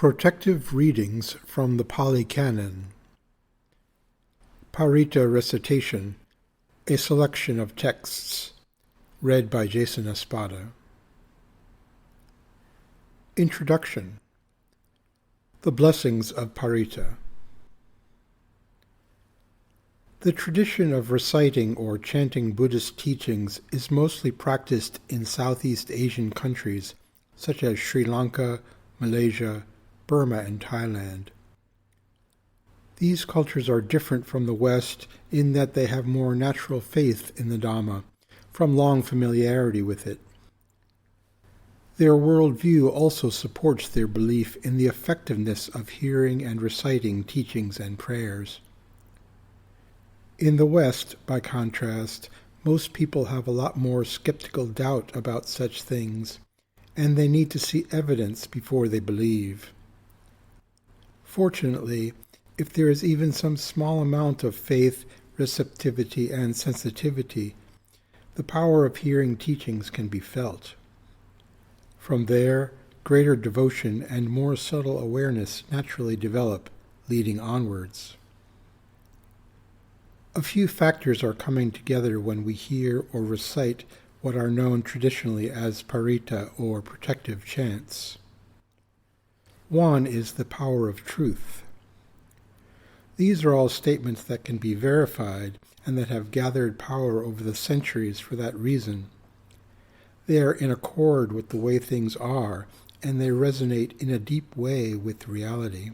Protective readings from the Pali Canon. Paritta Recitation, a selection of texts, read by Jason Espada. Introduction. The Blessings of Paritta. The tradition of reciting or chanting Buddhist teachings is mostly practiced in Southeast Asian countries such as Sri Lanka, Malaysia, Burma, and Thailand. These cultures are different from the West in that they have more natural faith in the Dhamma, from long familiarity with it. Their worldview also supports their belief in the effectiveness of hearing and reciting teachings and prayers. In the West, by contrast, most people have a lot more skeptical doubt about such things, and they need to see evidence before they believe. Fortunately, if there is even some small amount of faith, receptivity, and sensitivity, the power of hearing teachings can be felt. From there, greater devotion and more subtle awareness naturally develop, leading onwards. A few factors are coming together when we hear or recite what are known traditionally as paritta or protective chants. One is the power of truth. These are all statements that can be verified and that have gathered power over the centuries for that reason. They are in accord with the way things are, and they resonate in a deep way with reality.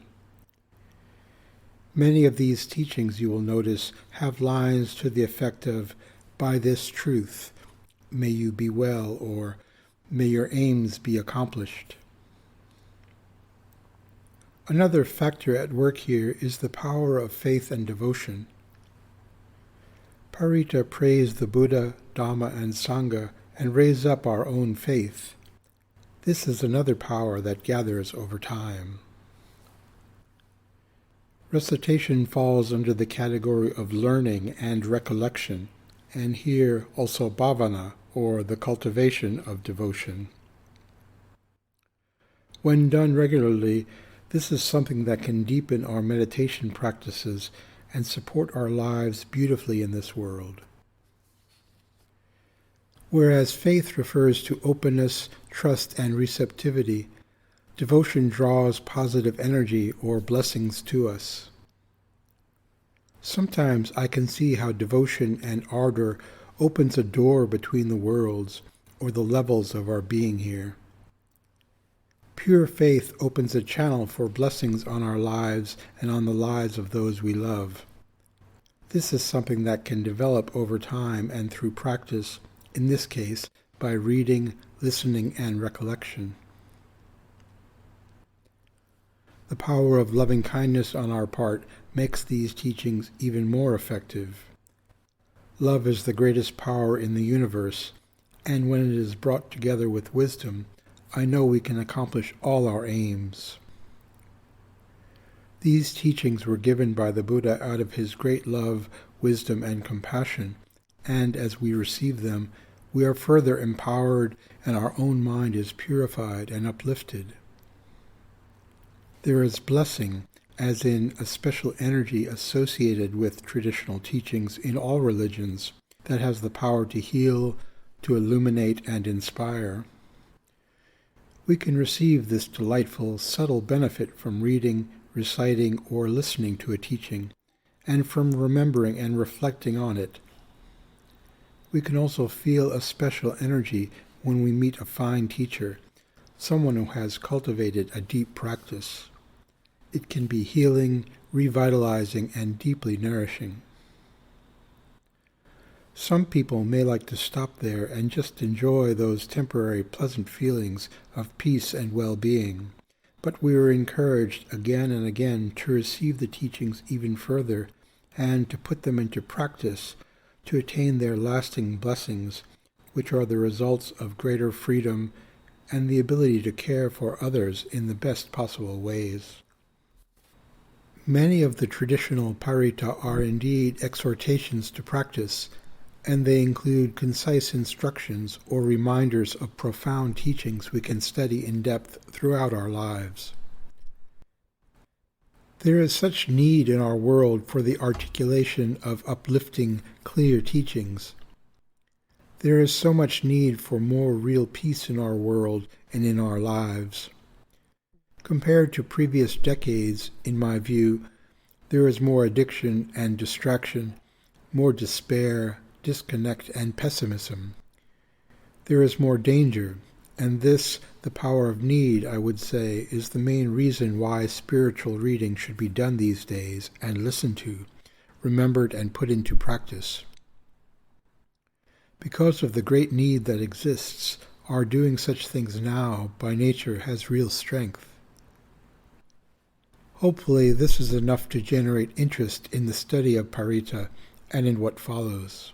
Many of these teachings, you will notice, have lines to the effect of, "By this truth, may you be well," or "May your aims be accomplished." Another factor at work here is the power of faith and devotion. Paritta praise the Buddha, Dhamma, and Sangha and raise up our own faith. This is another power that gathers over time. Recitation falls under the category of learning and recollection, and here also bhavana, or the cultivation of devotion. When done regularly, this is something that can deepen our meditation practices and support our lives beautifully in this world. Whereas faith refers to openness, trust, and receptivity, devotion draws positive energy or blessings to us. Sometimes I can see how devotion and ardor opens a door between the worlds, or the levels of our being here. Pure faith opens a channel for blessings on our lives and on the lives of those we love. This is something that can develop over time and through practice, in this case, by reading, listening, and recollection. The power of loving kindness on our part makes these teachings even more effective. Love is the greatest power in the universe, and when it is brought together with wisdom, I know we can accomplish all our aims. These teachings were given by the Buddha out of his great love, wisdom, and compassion, and as we receive them, we are further empowered and our own mind is purified and uplifted. There is blessing, as in a special energy associated with traditional teachings in all religions, that has the power to heal, to illuminate, and inspire. We can receive this delightful, subtle benefit from reading, reciting, or listening to a teaching, and from remembering and reflecting on it. We can also feel a special energy when we meet a fine teacher, someone who has cultivated a deep practice. It can be healing, revitalizing, and deeply nourishing. Some people may like to stop there and just enjoy those temporary pleasant feelings of peace and well-being, but we are encouraged again and again to receive the teachings even further and to put them into practice to attain their lasting blessings, which are the results of greater freedom and the ability to care for others in the best possible ways. Many of the traditional paritta are indeed exhortations to practice, and they include concise instructions or reminders of profound teachings we can study in depth throughout our lives. There is such need in our world for the articulation of uplifting, clear teachings. There is so much need for more real peace in our world and in our lives. Compared to previous decades, in my view, there is more addiction and distraction, more despair, disconnect, and pessimism. There is more danger, and this, the power of need, I would say, is the main reason why spiritual reading should be done these days and listened to, remembered, and put into practice. Because of the great need that exists, our doing such things now, by nature, has real strength. Hopefully this is enough to generate interest in the study of Paritta and in what follows.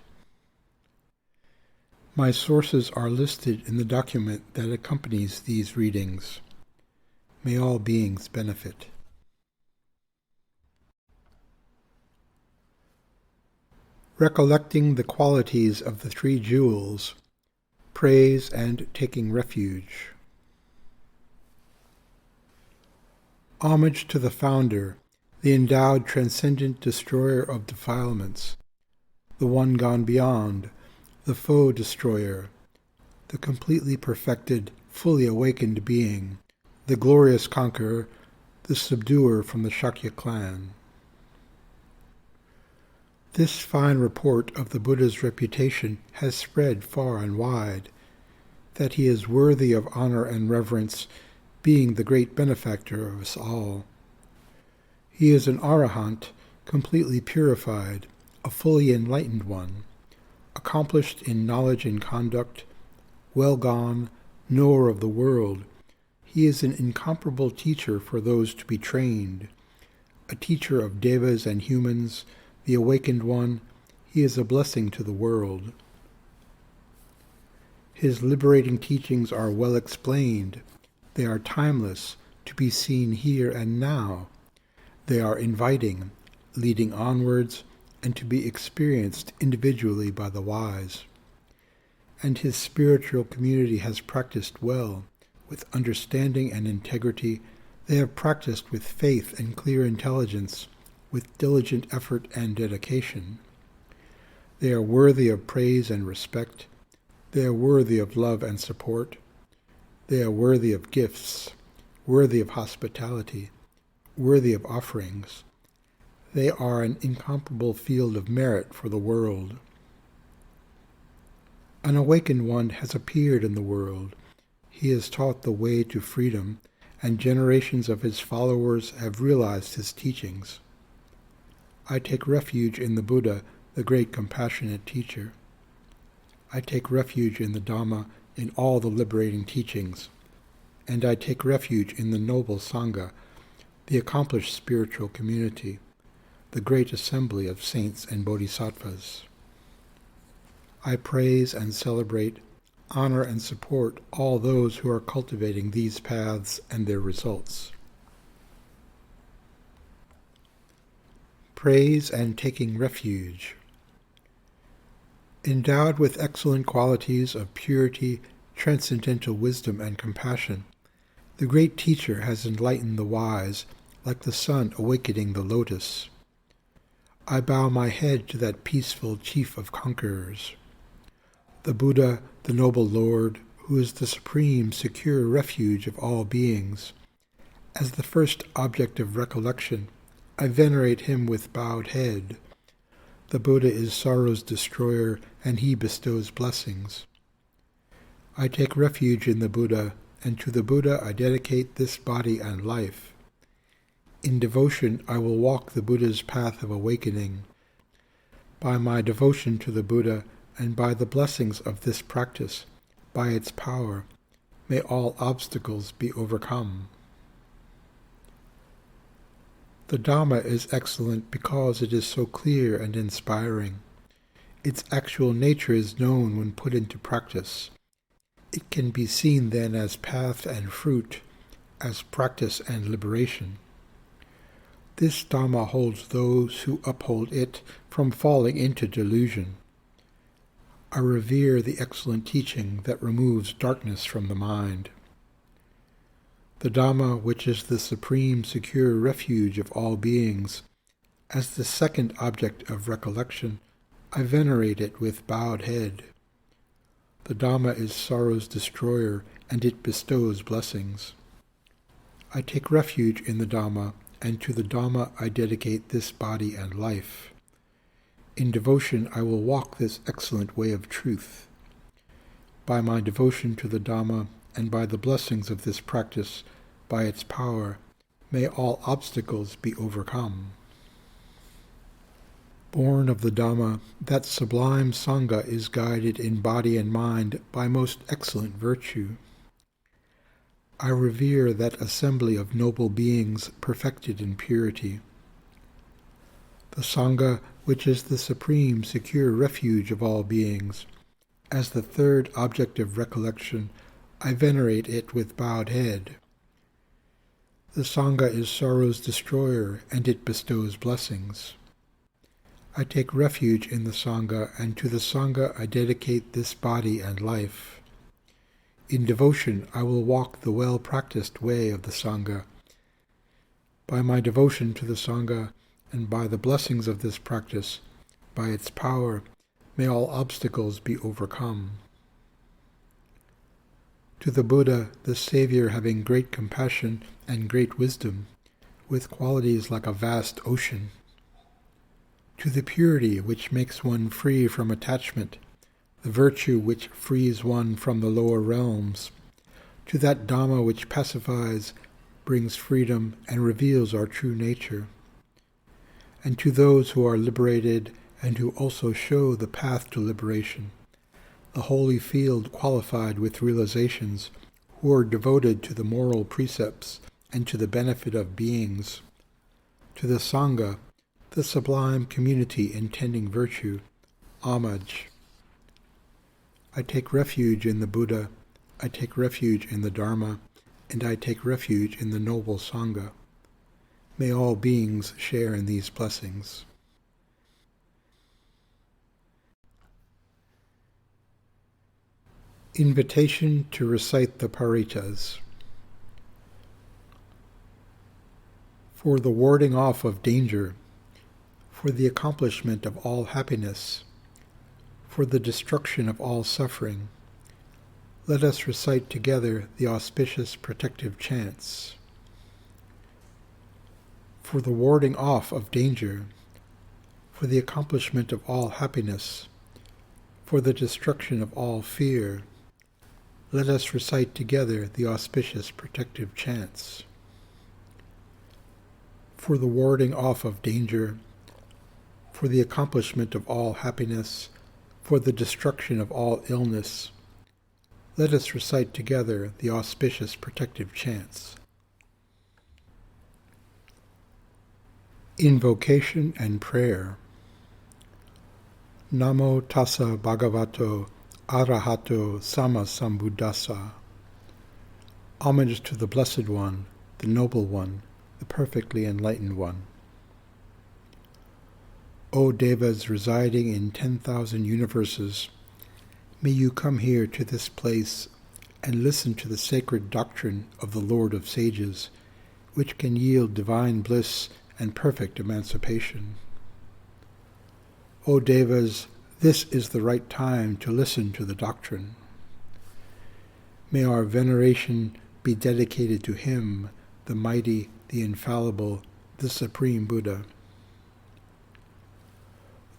My sources are listed in the document that accompanies these readings. May all beings benefit. Recollecting the qualities of the three jewels, praise and taking refuge. Homage to the Founder, the endowed transcendent destroyer of defilements, the one gone beyond, the foe destroyer, the completely perfected, fully awakened being, the glorious conqueror, the subduer from the Shakya clan. This fine report of the Buddha's reputation has spread far and wide, that he is worthy of honor and reverence, being the great benefactor of us all. He is an arahant, completely purified, a fully enlightened one, accomplished in knowledge and conduct, well gone, knower of the world. He is an incomparable teacher for those to be trained, a teacher of devas and humans, the awakened one. He is a blessing to the world. His liberating teachings are well explained. They are timeless, to be seen here and now. They are inviting, leading onwards, and to be experienced individually by the wise. And his spiritual community has practiced well, with understanding and integrity. They have practiced with faith and clear intelligence, with diligent effort and dedication. They are worthy of praise and respect. They are worthy of love and support. They are worthy of gifts, worthy of hospitality, worthy of offerings. They are an incomparable field of merit for the world. An awakened one has appeared in the world. He has taught the way to freedom, and generations of his followers have realized his teachings. I take refuge in the Buddha, the great compassionate teacher. I take refuge in the Dhamma, in all the liberating teachings, and I take refuge in the noble Sangha, the accomplished spiritual community, the great assembly of saints and bodhisattvas. I praise and celebrate, honor and support all those who are cultivating these paths and their results. Praise and taking refuge. Endowed with excellent qualities of purity, transcendental wisdom, and compassion, the great teacher has enlightened the wise, like the sun awakening the lotus. I bow my head to that peaceful chief of conquerors, the Buddha, the noble Lord, who is the supreme, secure refuge of all beings. As the first object of recollection, I venerate him with bowed head. The Buddha is sorrow's destroyer, and he bestows blessings. I take refuge in the Buddha, and to the Buddha I dedicate this body and life. In devotion I will walk the Buddha's path of awakening. By my devotion to the Buddha, and by the blessings of this practice, by its power, may all obstacles be overcome. The Dhamma is excellent because it is so clear and inspiring. Its actual nature is known when put into practice. It can be seen then as path and fruit, as practice and liberation. This Dhamma holds those who uphold it from falling into delusion. I revere the excellent teaching that removes darkness from the mind. The Dhamma, which is the supreme secure refuge of all beings, as the second object of recollection, I venerate it with bowed head. The Dhamma is sorrow's destroyer, and it bestows blessings. I take refuge in the Dhamma, and to the Dhamma I dedicate this body and life. In devotion I will walk this excellent way of truth. By my devotion to the Dhamma, and by the blessings of this practice, by its power, may all obstacles be overcome. Born of the Dhamma, that sublime Sangha is guided in body and mind by most excellent virtue. I revere that assembly of noble beings perfected in purity. The Sangha, which is the supreme secure refuge of all beings, as the third object of recollection, I venerate it with bowed head. The Sangha is sorrow's destroyer, and it bestows blessings. I take refuge in the Sangha, and to the Sangha I dedicate this body and life. In devotion I will walk the well-practiced way of the Sangha. By my devotion to the Sangha, and by the blessings of this practice, by its power, may all obstacles be overcome. To the Buddha, the Savior, having great compassion and great wisdom, with qualities like a vast ocean. To the purity which makes one free from attachment, the virtue which frees one from the lower realms, to that Dhamma which pacifies, brings freedom, and reveals our true nature, and to those who are liberated and who also show the path to liberation, the holy field qualified with realizations, who are devoted to the moral precepts and to the benefit of beings, to the Sangha, the sublime community intending virtue, homage. I take refuge in the Buddha, I take refuge in the Dharma, and I take refuge in the noble Sangha. May all beings share in these blessings. Invitation to recite the Parittas. For the warding off of danger, for the accomplishment of all happiness, for the destruction of all suffering, let us recite together the auspicious protective chants. For the warding off of danger, for the accomplishment of all happiness, for the destruction of all fear, let us recite together the auspicious protective chants. For the warding off of danger, for the accomplishment of all happiness, for the destruction of all illness, let us recite together the auspicious protective chants. Invocation and Prayer. Namo tassa bhagavato arahato sammasambuddhassa. Homage to the Blessed One, the Noble One, the perfectly enlightened one. O Devas residing in 10,000 universes, may you come here to this place and listen to the sacred doctrine of the Lord of Sages, which can yield divine bliss and perfect emancipation. O Devas, this is the right time to listen to the doctrine. May our veneration be dedicated to him, the mighty, the infallible, the Supreme Buddha.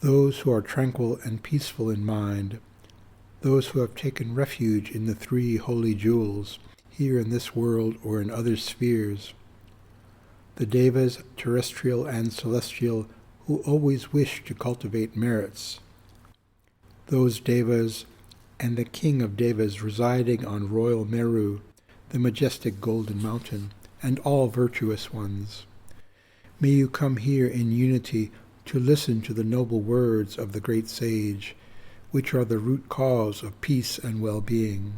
Those who are tranquil and peaceful in mind, those who have taken refuge in the three holy jewels, here in this world or in other spheres, the Devas, terrestrial and celestial, who always wish to cultivate merits, those Devas and the King of Devas residing on royal Meru, the majestic golden mountain, and all virtuous ones. May you come here in unity to listen to the noble words of the great sage, which are the root cause of peace and well-being.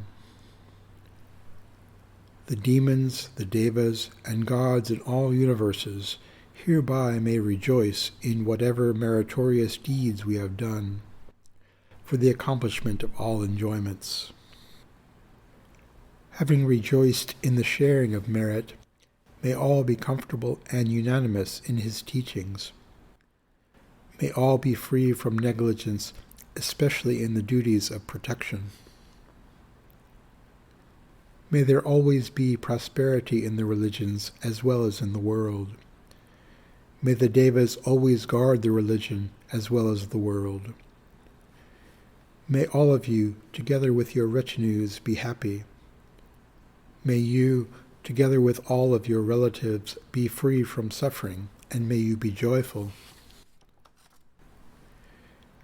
The demons, the devas, and gods in all universes hereby may rejoice in whatever meritorious deeds we have done, for the accomplishment of all enjoyments. Having rejoiced in the sharing of merit, may all be comfortable and unanimous in his teachings. May all be free from negligence, especially in the duties of protection. May there always be prosperity in the religions as well as in the world. May the devas always guard the religion as well as the world. May all of you, together with your retinues, be happy. May you, together with all of your relatives, be free from suffering, and may you be joyful.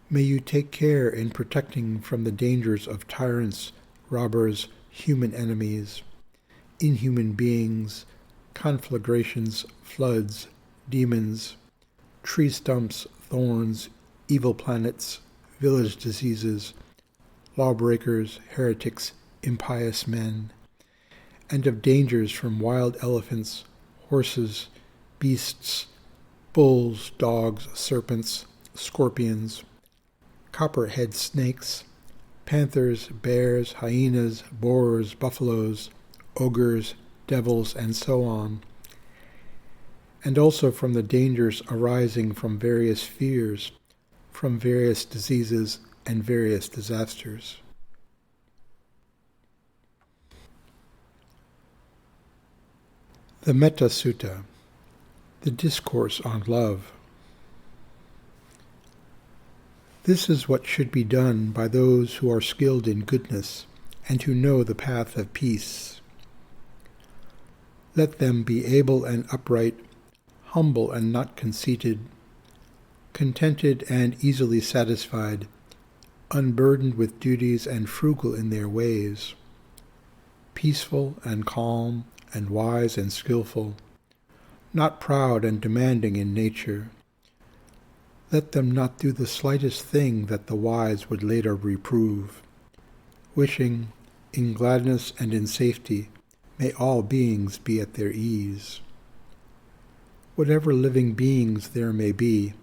May you take care in protecting from the dangers of tyrants, robbers, human enemies, inhuman beings, conflagrations, floods, demons, tree stumps, thorns, evil planets, village diseases, lawbreakers, heretics, impious men, and of dangers from wild elephants, horses, beasts, bulls, dogs, serpents, scorpions, copperhead snakes, panthers, bears, hyenas, boars, buffaloes, ogres, devils, and so on, and also from the dangers arising from various fears, from various diseases and various disasters. The Metta Sutta, the Discourse on Love. This is what should be done by those who are skilled in goodness and who know the path of peace. Let them be able and upright, humble and not conceited, contented and easily satisfied, unburdened with duties and frugal in their ways, peaceful and calm and wise and skillful, not proud and demanding in nature. Let them not do the slightest thing that the wise would later reprove, wishing, in gladness and in safety, may all beings be at their ease. Whatever living beings there may be,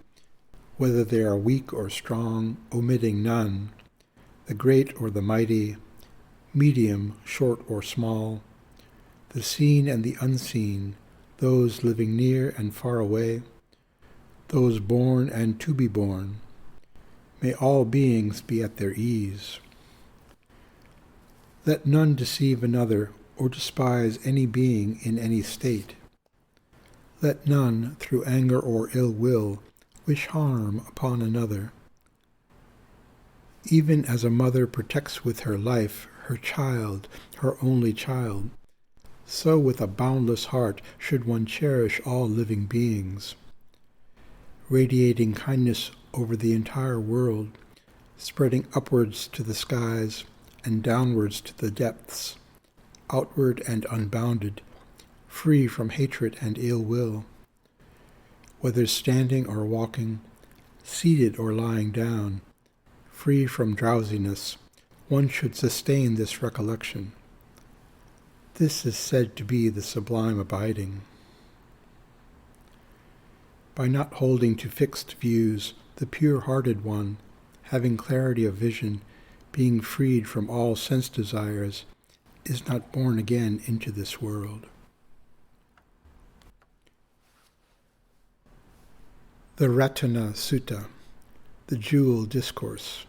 whether they are weak or strong, omitting none, the great or the mighty, medium, short or small, the seen and the unseen, those living near and far away, those born and to be born, may all beings be at their ease. Let none deceive another or despise any being in any state. Let none, through anger or ill will, wish harm upon another. Even as a mother protects with her life her child, her only child, so with a boundless heart should one cherish all living beings, radiating kindness over the entire world, spreading upwards to the skies and downwards to the depths, outward and unbounded, free from hatred and ill will. Whether standing or walking, seated or lying down, free from drowsiness, one should sustain this recollection. This is said to be the sublime abiding. By not holding to fixed views, the pure-hearted one, having clarity of vision, being freed from all sense desires, is not born again into this world. The Ratana Sutta, the Jewel Discourse.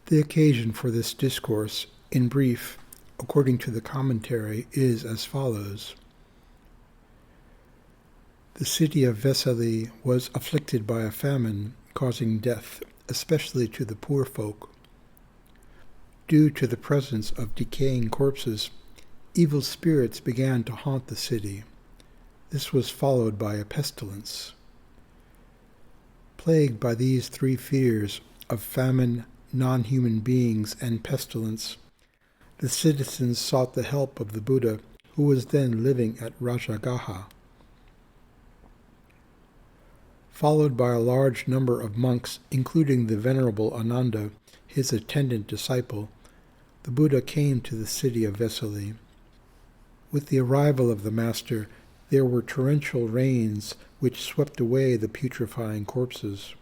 The occasion for this discourse, in brief, according to the commentary, is as follows. The city of Vesali was afflicted by a famine, causing death, especially to the poor folk. Due to the presence of decaying corpses, evil spirits began to haunt the city. This was followed by a pestilence. Plagued by these three fears of famine, non-human beings, and pestilence, the citizens sought the help of the Buddha, who was then living at Rajagaha. Followed by a large number of monks, including the Venerable Ananda, his attendant disciple, the Buddha came to the city of Vesali. With the arrival of the Master, there were torrential rains which swept away the putrefying corpses.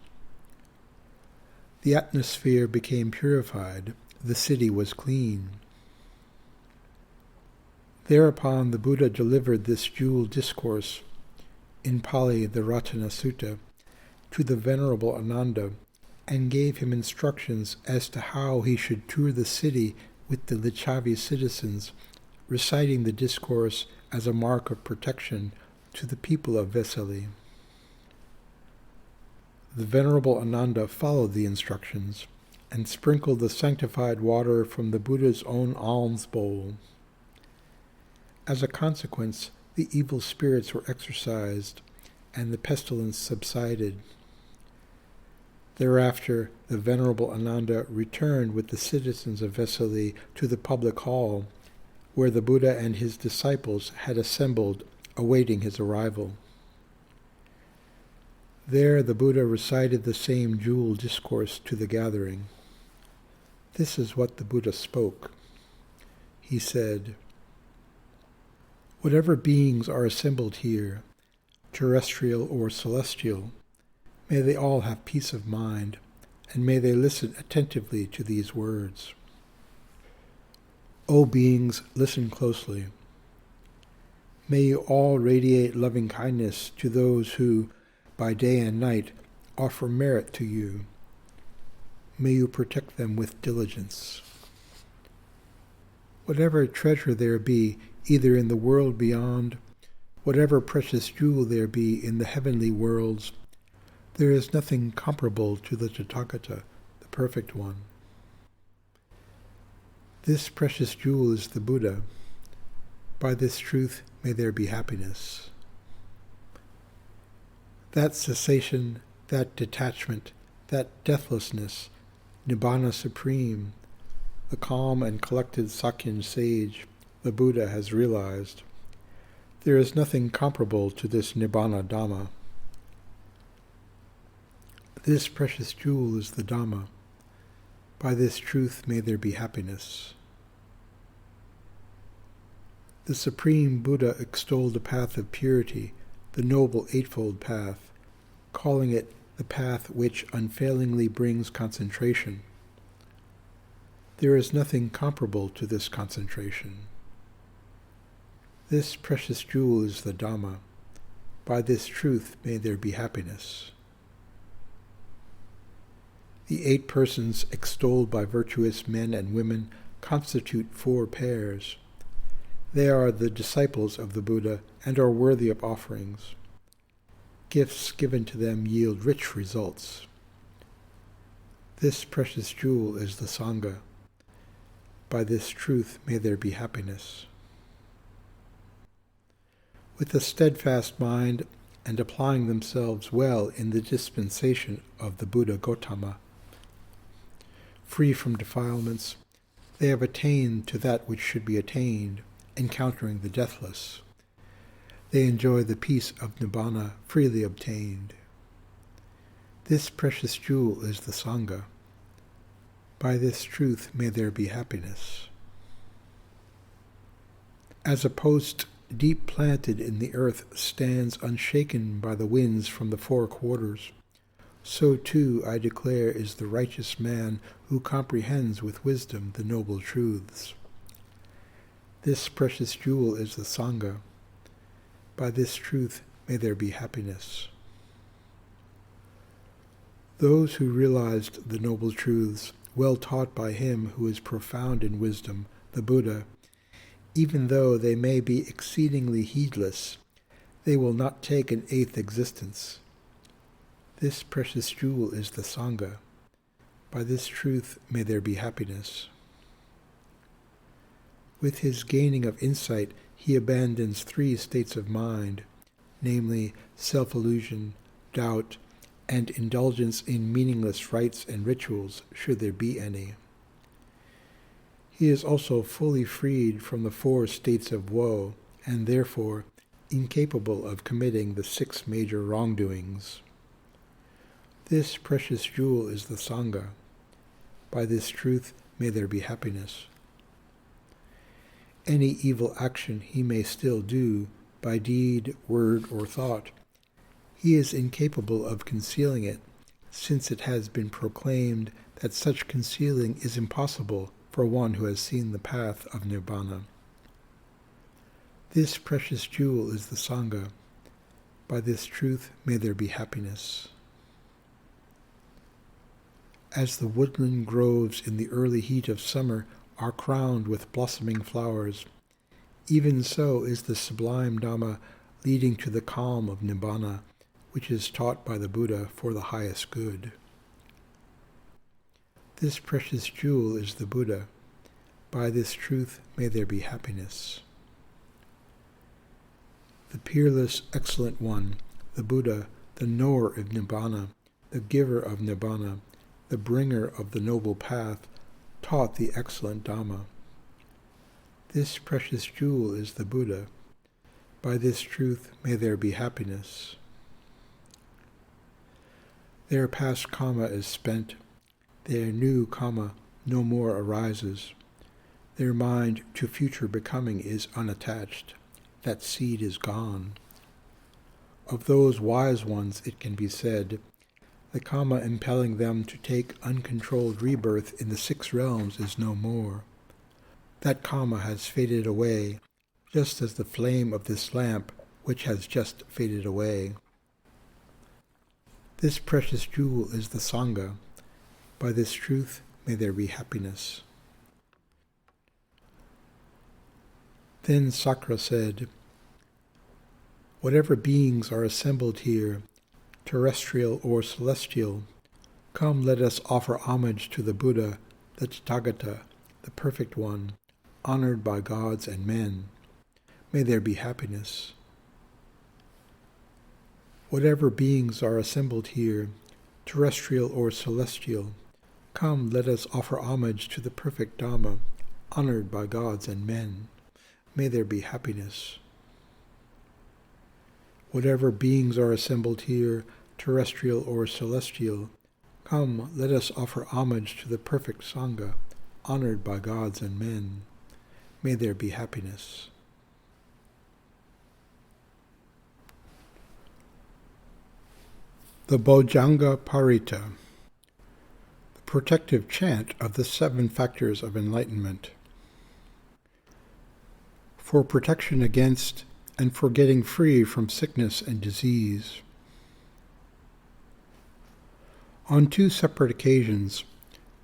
The atmosphere became purified, the city was clean. Thereupon the Buddha delivered this Jewel Discourse, in Pali the Ratana Sutta, to the Venerable Ananda, and gave him instructions as to how he should tour the city with the Licchavi citizens, reciting the discourse as a mark of protection to the people of Vesali. The Venerable Ananda followed the instructions and sprinkled the sanctified water from the Buddha's own alms bowl. As a consequence, the evil spirits were exorcised, and the pestilence subsided. Thereafter, the Venerable Ananda returned with the citizens of Vesali to the public hall, where the Buddha and his disciples had assembled, awaiting his arrival. There the Buddha recited the same Jewel Discourse to the gathering. This is what the Buddha spoke. He said, "Whatever beings are assembled here, terrestrial or celestial, may they all have peace of mind, and may they listen attentively to these words. O beings, listen closely. May you all radiate loving kindness to those who, by day and night, offer merit to you. May you protect them with diligence. Whatever treasure there be, either in the world beyond, whatever precious jewel there be in the heavenly worlds, there is nothing comparable to the Tathagata, the Perfect One. This precious jewel is the Buddha. By this truth may there be happiness." That cessation, that detachment, that deathlessness, Nibbana supreme, the calm and collected Sakyan sage, the Buddha has realized. There is nothing comparable to this Nibbana Dhamma. This precious jewel is the Dhamma. By this truth may there be happiness. The Supreme Buddha extolled the path of purity, the Noble Eightfold Path, calling it the path which unfailingly brings concentration. There is nothing comparable to this concentration. This precious jewel is the Dhamma. By this truth may there be happiness. The 8 persons extolled by virtuous men and women constitute 4 pairs. They are the disciples of the Buddha and are worthy of offerings. Gifts given to them yield rich results. This precious jewel is the Sangha. By this truth may there be happiness. With a steadfast mind and applying themselves well in the dispensation of the Buddha Gautama, free from defilements, they have attained to that which should be attained, encountering the deathless. They enjoy the peace of Nibbana freely obtained. This precious jewel is the Sangha. By this truth may there be happiness. As a post deep planted in the earth stands unshaken by the winds from the 4 quarters, so too, I declare, is the righteous man who comprehends with wisdom the noble truths. This precious jewel is the Sangha. By this truth may there be happiness. Those who realized the noble truths, well taught by him who is profound in wisdom, the Buddha, even though they may be exceedingly heedless, they will not take an 8th existence. This precious jewel is the Sangha. By this truth may there be happiness. With his gaining of insight, he abandons 3 states of mind, namely self-illusion, doubt, and indulgence in meaningless rites and rituals, should there be any. He is also fully freed from the 4 states of woe, and therefore incapable of committing the 6 major wrongdoings. This precious jewel is the Sangha. By this truth may there be happiness. Any evil action he may still do, by deed, word, or thought, he is incapable of concealing it, since it has been proclaimed that such concealing is impossible for one who has seen the path of Nibbana. This precious jewel is the Sangha. By this truth may there be happiness. As the woodland groves in the early heat of summer are crowned with blossoming flowers, even so is the sublime Dhamma leading to the calm of Nibbana, which is taught by the Buddha for the highest good. This precious jewel is the Buddha. By this truth may there be happiness. The peerless, excellent one, the Buddha, the knower of Nibbana, the giver of Nibbana, the bringer of the noble path, taught the excellent Dhamma. This precious jewel is the Buddha. By this truth may there be happiness. Their past karma is spent. Their new karma no more arises. Their mind to future becoming is unattached. That seed is gone. Of those wise ones it can be said, the karma impelling them to take uncontrolled rebirth in the 6 realms is no more. That karma has faded away, just as the flame of this lamp, which has just faded away. This precious jewel is the Sangha. By this truth may there be happiness. Then Sakra said, "Whatever beings are assembled here, terrestrial or celestial, come let us offer homage to the Buddha, the Tathagata, the Perfect One, honored by gods and men. May there be happiness. Whatever beings are assembled here, terrestrial or celestial, come let us offer homage to the perfect Dhamma, honored by gods and men. May there be happiness. Whatever beings are assembled here, terrestrial or celestial, come let us offer homage to the perfect Sangha, honored by gods and men. May there be happiness." The Bojjhanga Paritta, the protective chant of the 7 factors of enlightenment. For protection against and for getting free from sickness and disease. On 2 separate occasions,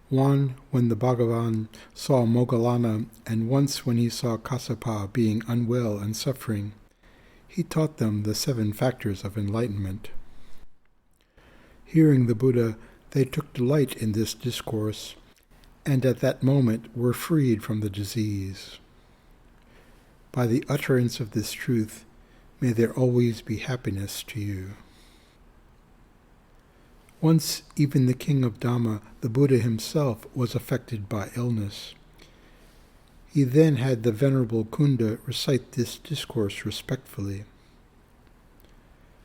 one when the Bhagavan saw Moggallana and once when he saw Kassapa being unwell and suffering, he taught them the 7 factors of enlightenment. Hearing the Buddha, they took delight in this discourse, and at that moment were freed from the disease. By the utterance of this truth, may there always be happiness to you. Once even the king of Dhamma, the Buddha himself, was affected by illness. He then had the Venerable Kunda recite this discourse respectfully.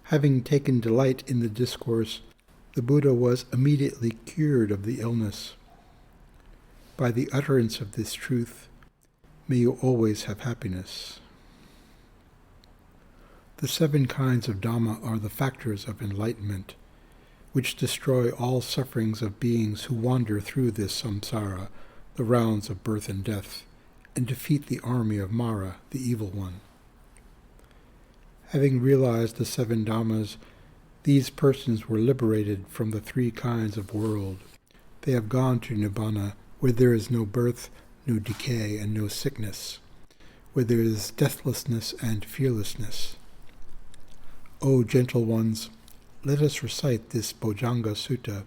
Having taken delight in the discourse, the Buddha was immediately cured of the illness. By the utterance of this truth, may you always have happiness. The 7 kinds of Dhamma are the factors of enlightenment, which destroy all sufferings of beings who wander through this samsara, the rounds of birth and death, and defeat the army of Mara, the evil one. Having realized the 7 Dhammas, these persons were liberated from the 3 kinds of world. They have gone to Nibbana, where there is no birth, no decay, and no sickness, where there is deathlessness and fearlessness. O gentle ones, let us recite this Bojjhanga Sutta,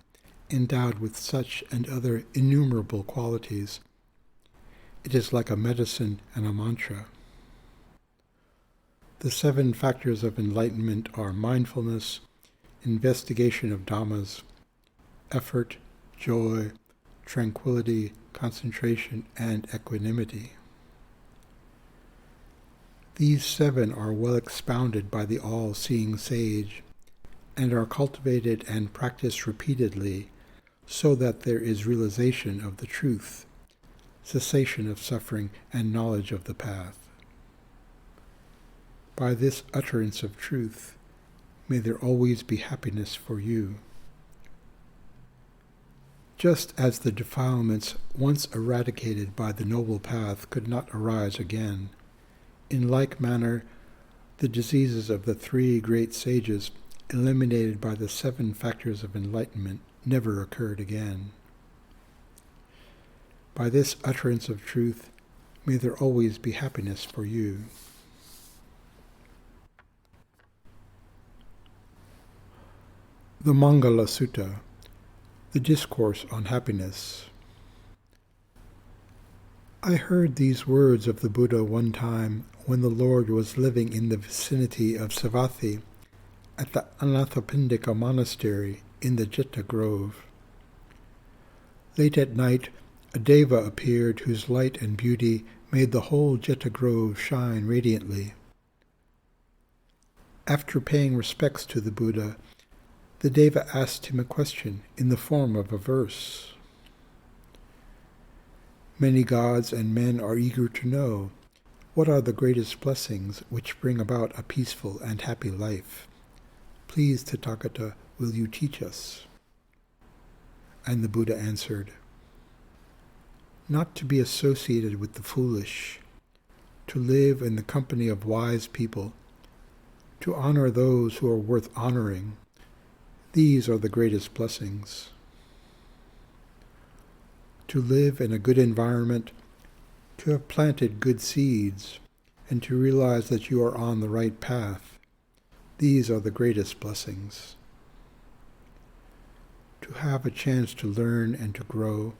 endowed with such and other innumerable qualities. It is like a medicine and a mantra. The 7 factors of enlightenment are mindfulness, investigation of Dhammas, effort, joy, tranquility, concentration, and equanimity. These 7 are well expounded by the all-seeing sage, and are cultivated and practiced repeatedly, so that there is realization of the truth, cessation of suffering, and knowledge of the path. By this utterance of truth, may there always be happiness for you. Just as the defilements once eradicated by the noble path could not arise again, In like manner, the diseases of the three great sages, eliminated by the 7 factors of enlightenment, never occurred again. By this utterance of truth, may there always be happiness for you. The Mangala Sutta, the Discourse on Happiness. I heard these words of the Buddha one time when the Lord was living in the vicinity of Savatthi at the Anathapindika monastery in the Jeta Grove. Late at night, a deva appeared whose light and beauty made the whole Jeta Grove shine radiantly. After paying respects to the Buddha, the deva asked him a question in the form of a verse. Many gods and men are eager to know, what are the greatest blessings which bring about a peaceful and happy life? Please, Tathagata, will you teach us? And the Buddha answered, not to be associated with the foolish, to live in the company of wise people, to honor those who are worth honoring. These are the greatest blessings. To live in a good environment, to have planted good seeds, and to realize that you are on the right path. These are the greatest blessings. To have a chance to learn and to grow,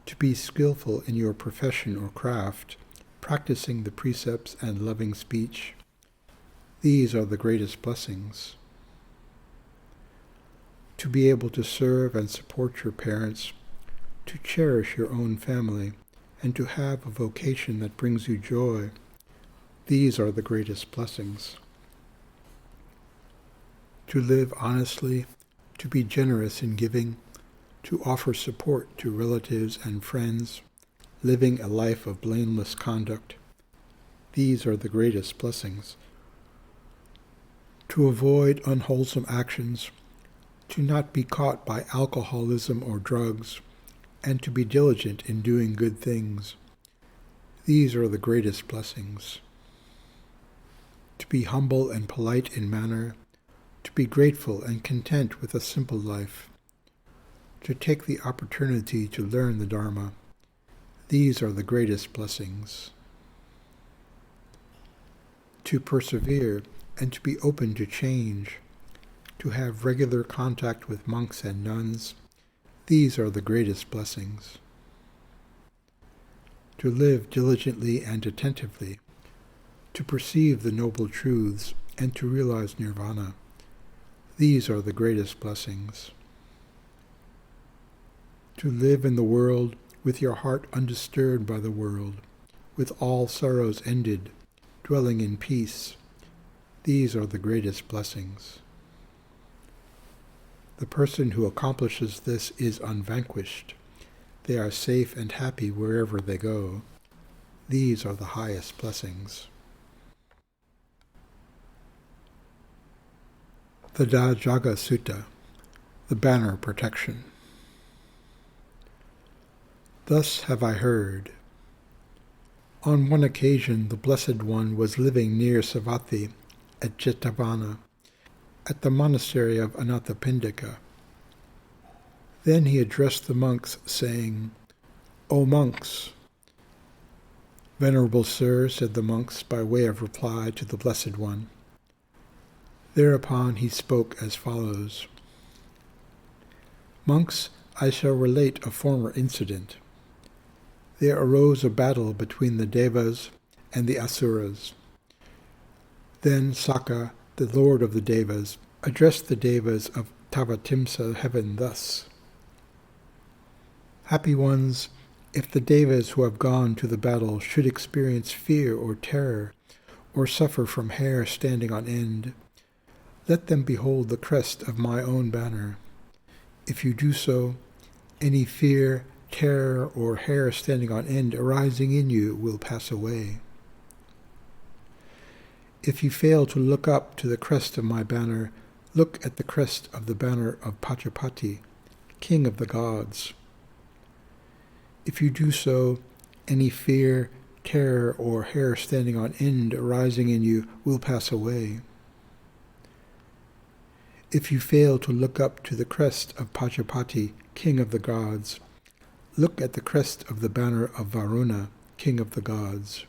to be skillful in your profession or craft, practicing the precepts and loving speech. These are the greatest blessings. To be able to serve and support your parents, to cherish your own family, and to have a vocation that brings you joy. These are the greatest blessings. To live honestly, to be generous in giving, to offer support to relatives and friends, living a life of blameless conduct. These are the greatest blessings. To avoid unwholesome actions, to not be caught by alcoholism or drugs, and to be diligent in doing good things. These are the greatest blessings. To be humble and polite in manner, to be grateful and content with a simple life, to take the opportunity to learn the Dhamma. These are the greatest blessings. To persevere and to be open to change, to have regular contact with monks and nuns. These are the greatest blessings. To live diligently and attentively, to perceive the noble truths and to realize nirvana. These are the greatest blessings. To live in the world with your heart undisturbed by the world, with all sorrows ended, dwelling in peace. These are the greatest blessings. The person who accomplishes this is unvanquished. They are safe and happy wherever they go. These are the highest blessings. The Dajaga Sutta, the Banner Protection. Thus have I heard. On one occasion the Blessed One was living near Savatthi at Jetavana, at the monastery of Anathapindika. Then he addressed the monks, saying, O monks! Venerable Sir, said the monks by way of reply to the Blessed One. Thereupon he spoke as follows. Monks, I shall relate a former incident. There arose a battle between the Devas and the Asuras. Then Sakka, the Lord of the Devas, addressed the Devas of Tavatimsa heaven thus. Happy ones, if the Devas who have gone to the battle should experience fear or terror, or suffer from hair standing on end, let them behold the crest of my own banner. If you do so, any fear, terror, or hair standing on end arising in you will pass away. If you fail to look up to the crest of my banner, look at the crest of the banner of Pachapati, king of the gods. If you do so, any fear, terror, or hair standing on end arising in you will pass away. If you fail to look up to the crest of Pajapati, king of the gods, look at the crest of the banner of Varuna, king of the gods.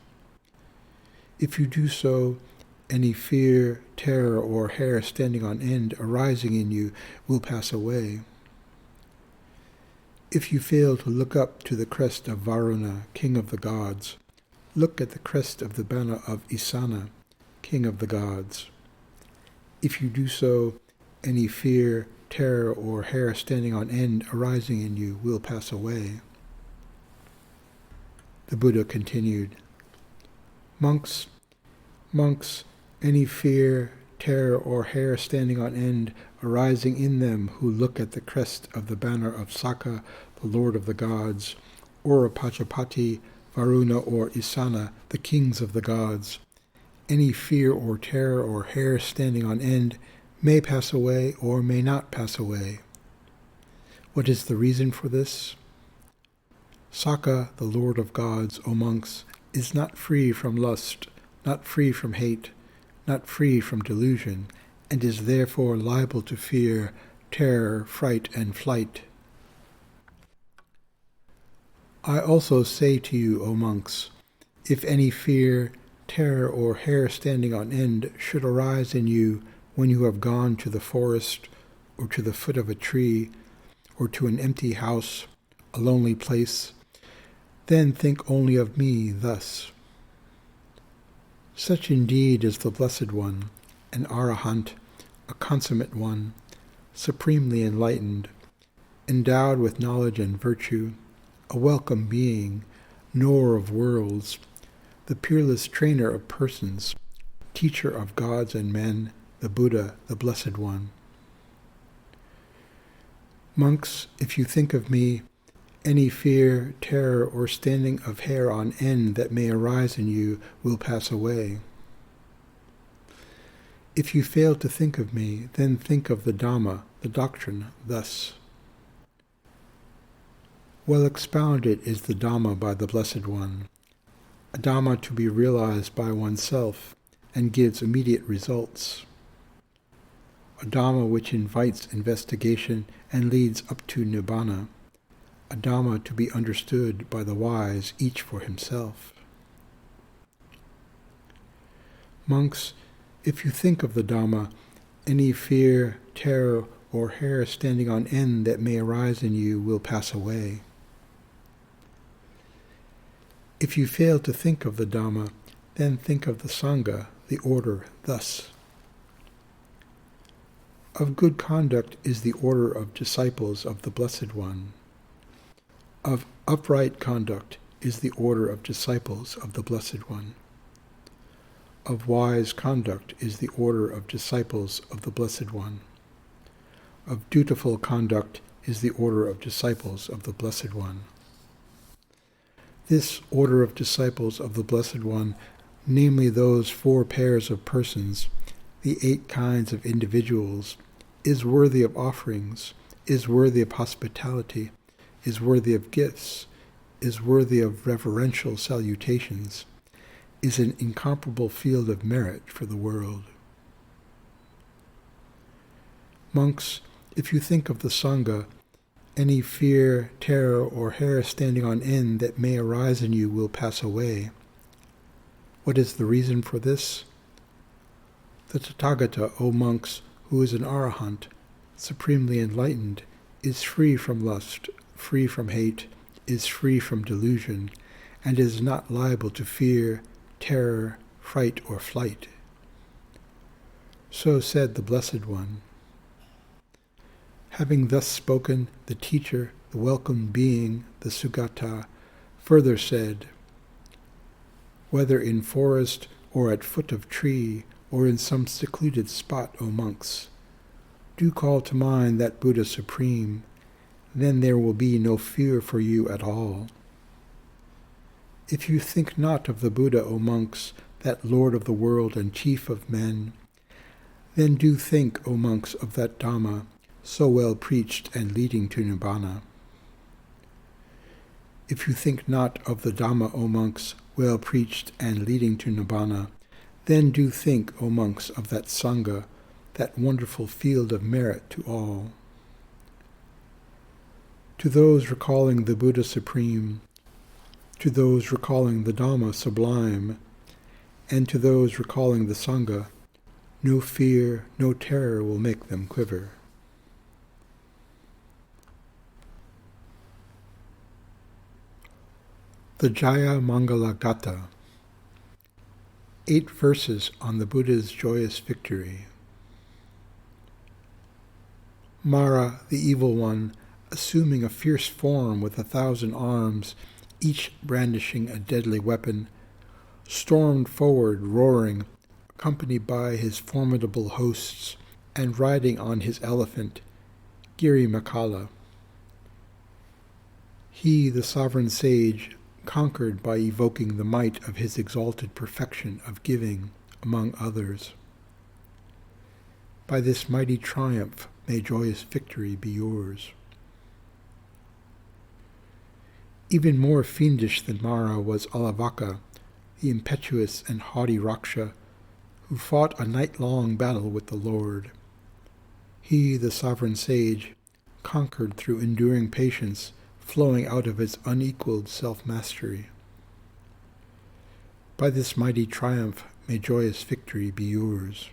If you do so, any fear, terror, or hair standing on end arising in you will pass away. If you fail to look up to the crest of Varuna, king of the gods, look at the crest of the banner of Isana, king of the gods. If you do so, any fear, terror, or hair standing on end arising in you will pass away. The Buddha continued, Monks, any fear, terror, or hair standing on end arising in them who look at the crest of the banner of Saka, the Lord of the gods, or of Pajapati, Varuna, or Isana, the kings of the gods, any fear or terror or hair standing on end may pass away or may not pass away. What is the reason for this? Saka, the Lord of gods, O monks, is not free from lust, not free from hate, not free from delusion, and is therefore liable to fear, terror, fright, and flight. I also say to you, O monks, if any fear, terror, or hair standing on end should arise in you when you have gone to the forest, or to the foot of a tree, or to an empty house, a lonely place, then think only of me thus. Such indeed is the Blessed One, an Arahant, a consummate one, supremely enlightened, endowed with knowledge and virtue, a welcome being, knower of worlds, the peerless trainer of persons, teacher of gods and men, the Buddha, the Blessed One. Monks, if you think of me, any fear, terror, or standing of hair on end that may arise in you will pass away. If you fail to think of me, then think of the Dhamma, the doctrine, thus. Well expounded is the Dhamma by the Blessed One, a Dhamma to be realized by oneself and gives immediate results, a Dhamma which invites investigation and leads up to Nibbana, a Dhamma to be understood by the wise, each for himself. Monks, if you think of the Dhamma, any fear, terror, or hair standing on end that may arise in you will pass away. If you fail to think of the Dhamma, then think of the Sangha, the order, thus. Of good conduct is the order of disciples of the Blessed One. Of upright conduct is the order of disciples of the Blessed One. Of wise conduct is the order of disciples of the Blessed One. Of dutiful conduct is the order of disciples of the Blessed One. This order of disciples of the Blessed One, namely those 4 pairs of persons, the 8 kinds of individuals, is worthy of offerings, is worthy of hospitality, is worthy of gifts, is worthy of reverential salutations, is an incomparable field of merit for the world. Monks, if you think of the Sangha, any fear, terror, or hair standing on end that may arise in you will pass away. What is the reason for this? The Tathagata, O monks, who is an Arahant, supremely enlightened, is free from lust, free from hate, is free from delusion, and is not liable to fear, terror, fright, or flight. So said the Blessed One. Having thus spoken, the teacher, the welcome being, the Sugata, further said, whether in forest or at foot of tree or in some secluded spot, O monks, do call to mind that Buddha Supreme, then there will be no fear for you at all. If you think not of the Buddha, O monks, that Lord of the world and chief of men, then do think, O monks, of that Dhamma, so well preached and leading to Nibbana. If you think not of the Dhamma, O monks, well preached and leading to Nibbana, then do think, O monks, of that Sangha, that wonderful field of merit to all. To those recalling the Buddha Supreme, to those recalling the Dhamma sublime, and to those recalling the Sangha, no fear, no terror will make them quiver. The Jaya Mangala Gatha. 8 verses on the Buddha's joyous victory. Mara, the evil one, assuming a fierce form with 1,000 arms, each brandishing a deadly weapon, stormed forward roaring, accompanied by his formidable hosts, and riding on his elephant, Giri Makala. He, the sovereign sage, conquered by evoking the might of his exalted perfection of giving, among others. By this mighty triumph may joyous victory be yours. Even more fiendish than Mara was Alavaka, the impetuous and haughty Raksha, who fought a night-long battle with the Lord. He, the sovereign sage, conquered through enduring patience, flowing out of his unequaled self-mastery. By this mighty triumph may joyous victory be yours.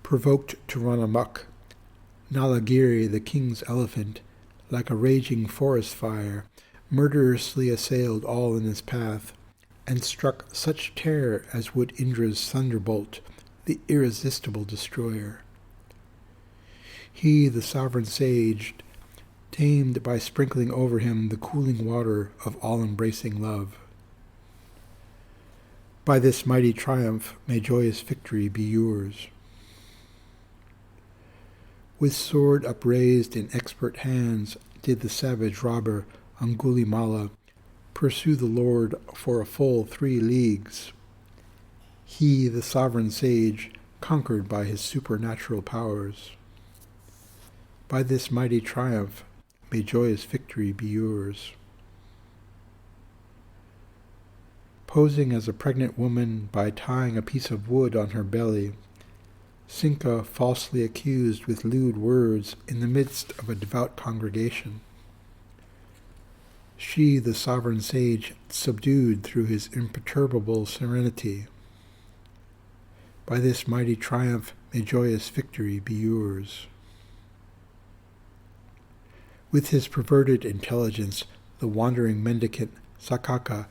Provoked to run amok, Nalagiri, the king's elephant, like a raging forest fire, murderously assailed all in his path, and struck such terror as would Indra's thunderbolt, the irresistible destroyer. He, the sovereign sage, tamed by sprinkling over him the cooling water of all-embracing love. By this mighty triumph may joyous victory be yours. With sword upraised in expert hands did the savage robber Angulimala pursue the Lord for a full 3 leagues. He, the sovereign sage, conquered by his supernatural powers. By this mighty triumph may joyous victory be yours. Posing as a pregnant woman by tying a piece of wood on her belly, Sinka falsely accused with lewd words in the midst of a devout congregation. She, the sovereign sage, subdued through his imperturbable serenity. By this mighty triumph may joyous victory be yours. With his perverted intelligence, the wandering mendicant Sakaka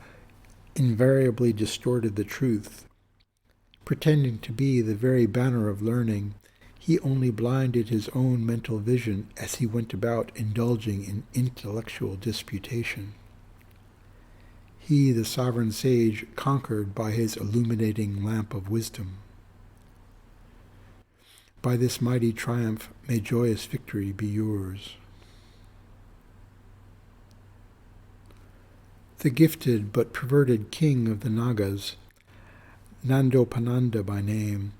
invariably distorted the truth. Pretending to be the very banner of learning, he only blinded his own mental vision as he went about indulging in intellectual disputation. He, the sovereign sage, conquered by his illuminating lamp of wisdom. By this mighty triumph may joyous victory be yours. The gifted but perverted king of the Nagas, Nandopananda by name,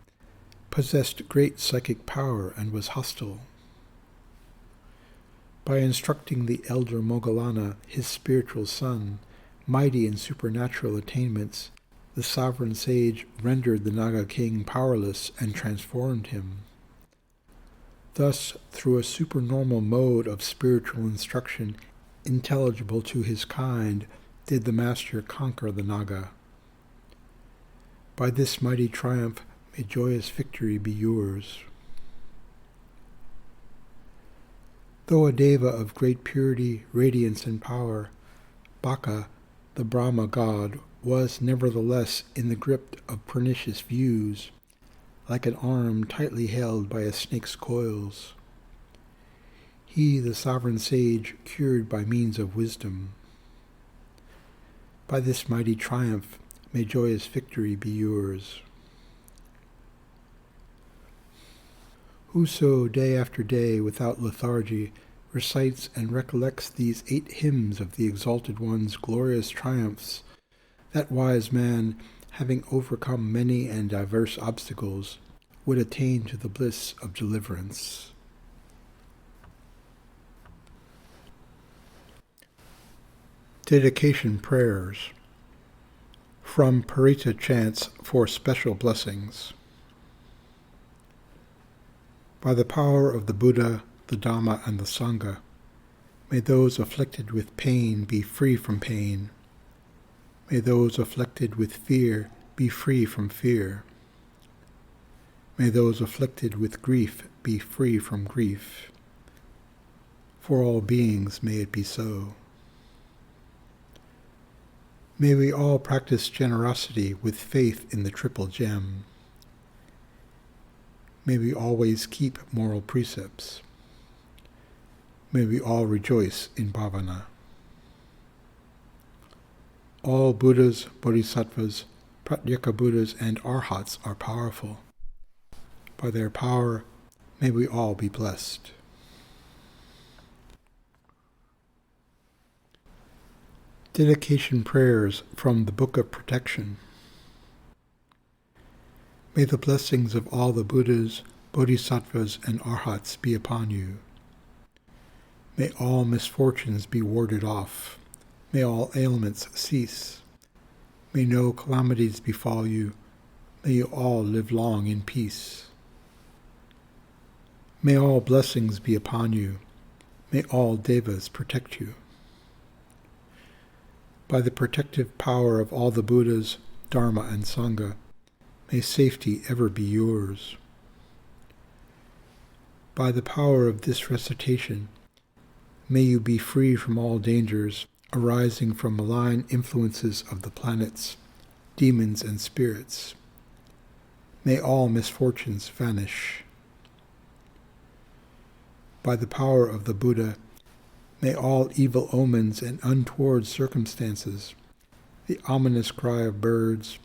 possessed great psychic power and was hostile. By instructing the elder Moggallana, his spiritual son, mighty in supernatural attainments, the sovereign sage rendered the Naga king powerless and transformed him. Thus, through a supernormal mode of spiritual instruction intelligible to his kind, did the master conquer the Naga. By this mighty triumph may joyous victory be yours. Though a deva of great purity, radiance, and power, Baka, the Brahma god, was nevertheless in the grip of pernicious views, like an arm tightly held by a snake's coils. He, the sovereign sage, cured by means of wisdom. By this mighty triumph may joyous victory be yours. Whoso day after day without lethargy recites and recollects these 8 hymns of the Exalted One's glorious triumphs, that wise man, having overcome many and diverse obstacles, would attain to the bliss of deliverance. Dedication Prayers from Paritta Chants for Special Blessings. By the power of the Buddha, the Dhamma, and the Sangha, may those afflicted with pain be free from pain. May those afflicted with fear be free from fear. May those afflicted with grief be free from grief. For all beings may it be so. May we all practice generosity with faith in the Triple Gem. May we always keep moral precepts. May we all rejoice in bhavana. All Buddhas, Bodhisattvas, Pratyeka Buddhas, and Arhats are powerful. By their power, may we all be blessed. Dedication Prayers from the Book of Protection. May the blessings of all the Buddhas, Bodhisattvas, and Arhats be upon you. May all misfortunes be warded off. May all ailments cease. May no calamities befall you. May you all live long in peace. May all blessings be upon you. May all devas protect you. By the protective power of all the Buddhas, Dharma, and Sangha, may safety ever be yours. By the power of this recitation, may you be free from all dangers arising from malign influences of the planets, demons, and spirits. May all misfortunes vanish. By the power of the Buddha, may all evil omens and untoward circumstances, the ominous cry of birds,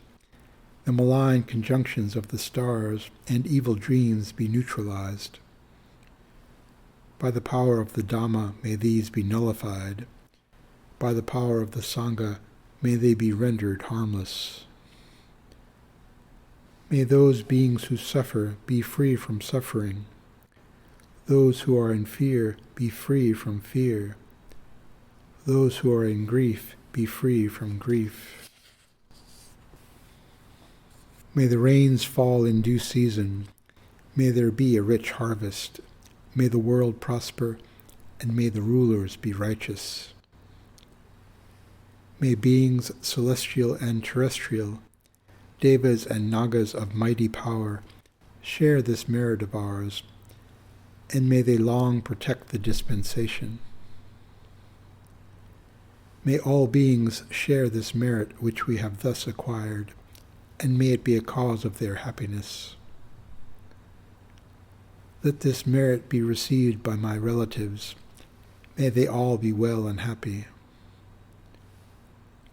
the malign conjunctions of the stars, and evil dreams be neutralized. By the power of the Dhamma, may these be nullified. By the power of the Sangha, may they be rendered harmless. May those beings who suffer be free from suffering. Those who are in fear be free from fear. Those who are in grief be free from grief. May the rains fall in due season. May there be a rich harvest. May the world prosper, and may the rulers be righteous. May beings celestial and terrestrial, devas and nagas of mighty power, share this merit of ours, and may they long protect the dispensation. May all beings share this merit which we have thus acquired, and may it be a cause of their happiness. Let this merit be received by my relatives. May they all be well and happy.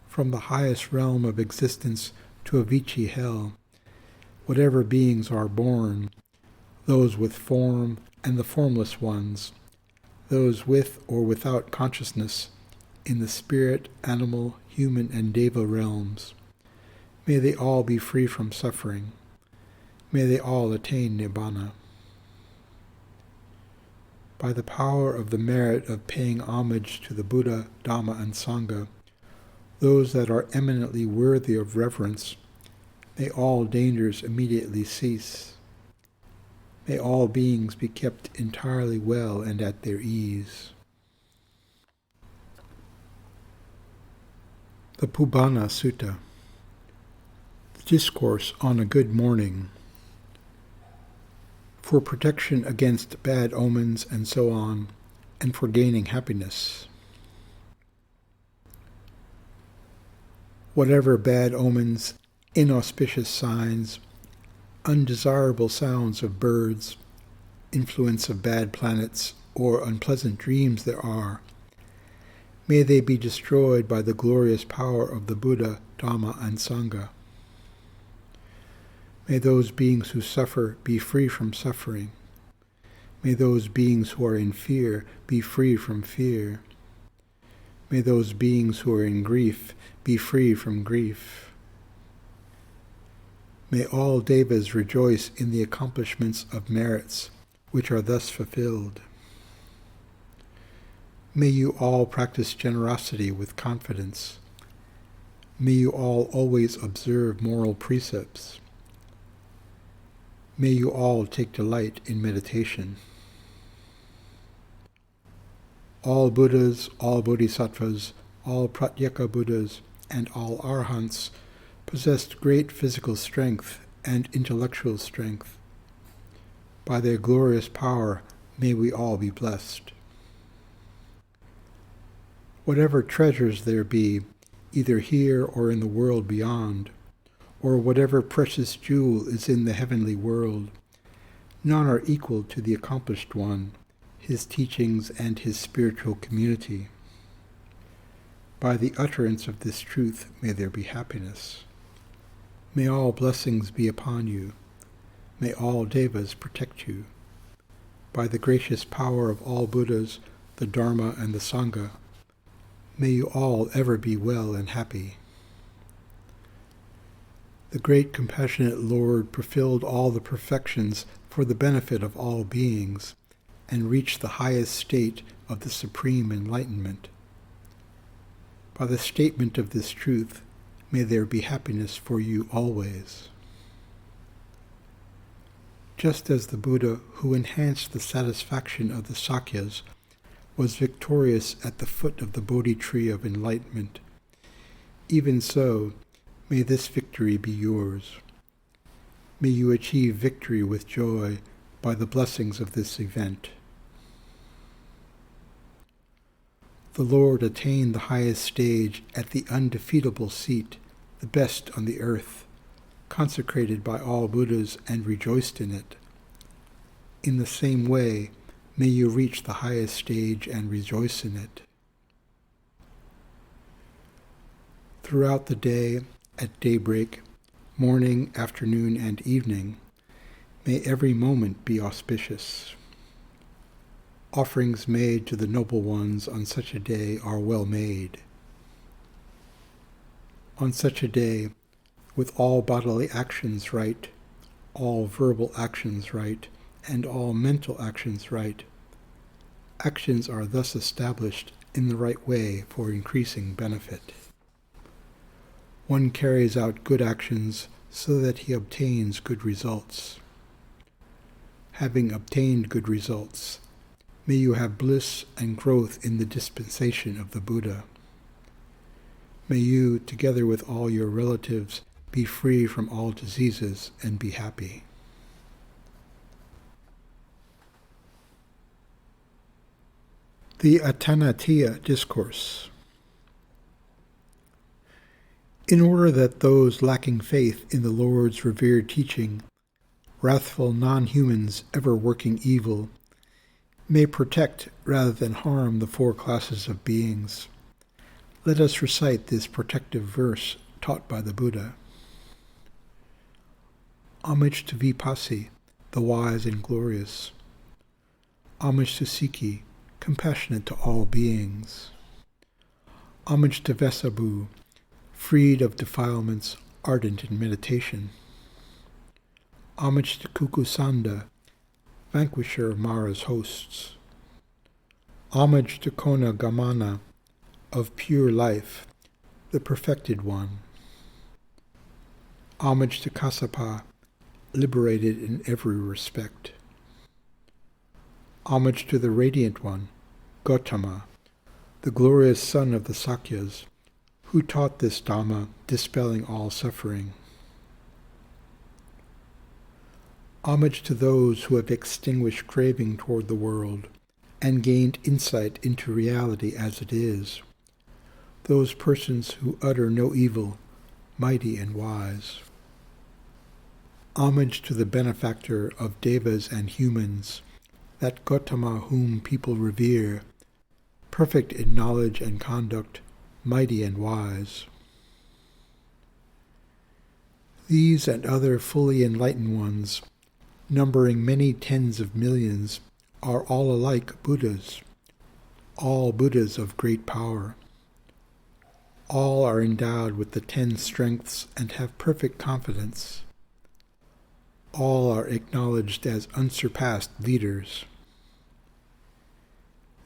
From the highest realm of existence to Avicii hell, whatever beings are born, those with form and the formless ones, those with or without consciousness, in the spirit, animal, human, and deva realms, may they all be free from suffering. May they all attain nibbana. By the power of the merit of paying homage to the Buddha, Dhamma, and Sangha, those that are eminently worthy of reverence, may all dangers immediately cease. May all beings be kept entirely well and at their ease. The Āṭānāṭiya Sutta, the Discourse on a Good Morning, for protection against bad omens and so on, and for gaining happiness. Whatever bad omens, inauspicious signs, undesirable sounds of birds, influence of bad planets, or unpleasant dreams there are, may they be destroyed by the glorious power of the Buddha, Dhamma, and Sangha. May those beings who suffer be free from suffering. May those beings who are in fear be free from fear. May those beings who are in grief be free from grief. May all devas rejoice in the accomplishments of merits which are thus fulfilled. May you all practice generosity with confidence. May you all always observe moral precepts. May you all take delight in meditation. All Buddhas, all Bodhisattvas, all Pratyeka Buddhas, and all Arhants possessed great physical strength and intellectual strength. By their glorious power, may we all be blessed. Whatever treasures there be, either here or in the world beyond, or whatever precious jewel is in the heavenly world, none are equal to the accomplished one, his teachings and his spiritual community. By the utterance of this truth may there be happiness. May all blessings be upon you. May all devas protect you. By the gracious power of all Buddhas, the Dharma and the Sangha, may you all ever be well and happy. The great compassionate Lord fulfilled all the perfections for the benefit of all beings, and reached the highest state of the supreme enlightenment. By the statement of this truth, may there be happiness for you always. Just as the Buddha who enhanced the satisfaction of the Sakyas was victorious at the foot of the Bodhi tree of enlightenment, even so, may this victory be yours. May you achieve victory with joy by the blessings of this event. The Lord attained the highest stage at the undefeatable seat, the best on the earth, consecrated by all Buddhas and rejoiced in it. In the same way, may you reach the highest stage and rejoice in it. Throughout the day, at daybreak, morning, afternoon, and evening, may every moment be auspicious. Offerings made to the noble ones on such a day are well made. On such a day, with all bodily actions right, all verbal actions right, and all mental actions right, actions are thus established in the right way for increasing benefit. One carries out good actions so that he obtains good results. Having obtained good results, may you have bliss and growth in the dispensation of the Buddha. May you, together with all your relatives, be free from all diseases and be happy. The Āṭānāṭiya Discourse. In order that those lacking faith in the Lord's revered teaching, wrathful non-humans ever working evil, may protect rather than harm the four classes of beings, let us recite this protective verse taught by the Buddha. Homage to Vipassi, the wise and glorious. Homage to Sikhi, compassionate to all beings. Homage to Vesabu, freed of defilements, ardent in meditation. Homage to Kukusanda, vanquisher of Mara's hosts. Homage to Kona Gamana, of pure life, the perfected one. Homage to Kassapa, liberated in every respect. Homage to the Radiant One, Gautama, the glorious son of the Sakyas, who taught this Dhamma, dispelling all suffering. Homage to those who have extinguished craving toward the world and gained insight into reality as it is, those persons who utter no evil, mighty and wise. Homage to the benefactor of devas and humans, that Gautama whom people revere, perfect in knowledge and conduct, mighty and wise. These and other fully enlightened ones, numbering many tens of millions, are all alike Buddhas, all Buddhas of great power. All are endowed with the 10 strengths and have perfect confidence. All are acknowledged as unsurpassed leaders.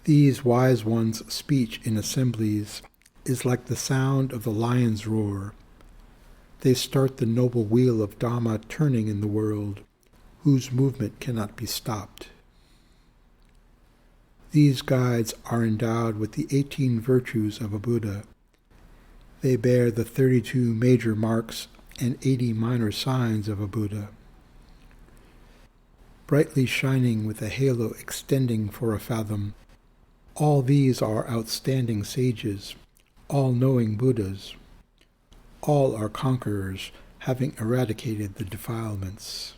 These wise ones' speech in assemblies is like the sound of the lion's roar. They start the noble wheel of Dhamma turning in the world, whose movement cannot be stopped. These guides are endowed with the 18 virtues of a Buddha. They bear the 32 major marks and 80 minor signs of a Buddha. Brightly shining with a halo extending for a fathom, all these are outstanding sages, all-knowing Buddhas. All are conquerors, having eradicated the defilements.